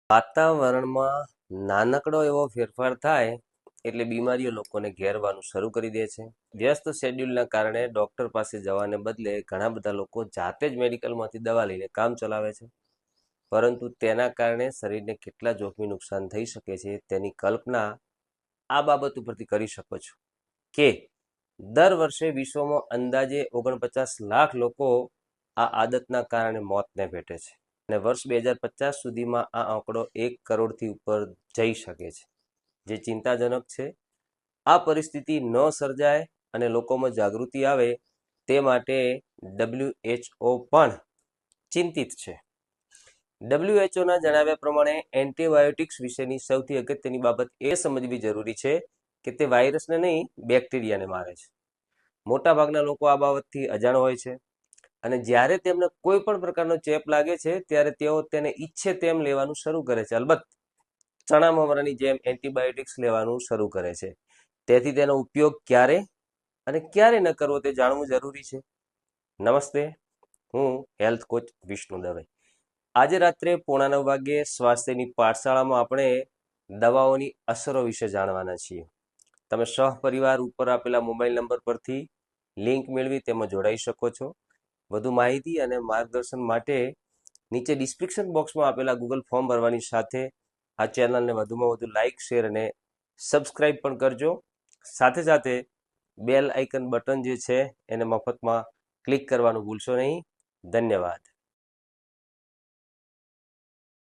વાતાવરણમાં નાનકડો એવો ફેરફાર થાય એટલે બીમારીઓ લોકોને ઘેરવાનું શરૂ કરી દે છે. વ્યસ્ત શેડ્યુલના કારણે ડૉક્ટર પાસે જવાને બદલે ઘણા બધા લોકો જાતે જ મેડિકલમાંથી દવા લઈને કામ ચલાવે છે. પરંતુ તેના કારણે શરીરને કેટલા જોખમી નુકસાન થઈ શકે છે તેની કલ્પના આ બાબત ઉપરથી કરી શકો છો કે દર વર્ષે વિશ્વમાં અંદાજે 49 લાખ લોકો આ આદતના કારણે મોતને ભેટે છે અને વર્ષ 2050 સુધીમાં આ આંકડો 1 કરોડથી ઉપર જઈ શકે છે, જે ચિંતાજનક છે. આ પરિસ્થિતિ ન સર્જાય અને લોકોમાં જાગૃતિ આવે તે માટે WHO પણ ચિંતિત છે. WHOના જણાવ્યા પ્રમાણે એન્ટીબાયોટિક્સ વિશેની સૌથી અગત્યની બાબત એ સમજવી જરૂરી છે કે તે વાયરસને નહીં, બેક્ટેરિયાને મારે છે. મોટાભાગના લોકો આ બાબતથી અજાણ હોય છે અને જ્યારે તેમને કોઈ પણ પ્રકારનો ચેપ લાગે છે ત્યારે તેઓ તેને ઈચ્છે તેમ લેવાનું શરૂ કરે છે. અલબત્ત ચણા મમરાની જેમ એન્ટીબાયોટિક્સ લેવાનું શરૂ કરે છે. તેથી તેનો ઉપયોગ ક્યારે અને ક્યારે ન કરવો તે જાણવું જરૂરી છે. નમસ્તે, હું હેલ્થ કોચ વિષ્ણુ દવે. આજે રાત્રે 9:30 વાગ્યે સ્વાસ્થ્યની પાઠશાળામાં આપણે દવાઓની અસરો વિશે જાણવાના છીએ. તમે સહપરિવાર ઉપર આપેલા મોબાઈલ નંબર પરથી લિંક મેળવી તેમાં જોડાઈ શકો છો. વધુ માહિતી અને માર્ગદર્શન માટે નીચે ડિસ્ક્રિપ્શન બોક્સમાં આપેલા ગૂગલ ફોર્મ ભરવાની સાથે આ ચેનલને વધુમાં વધુ લાઇક, શેર અને સબસ્ક્રાઈબ પણ કરજો. સાથે સાથે બેલ આઇકન બટન જે છે એને મફતમાં ક્લિક કરવાનું ભૂલશો નહીં. ધન્યવાદ.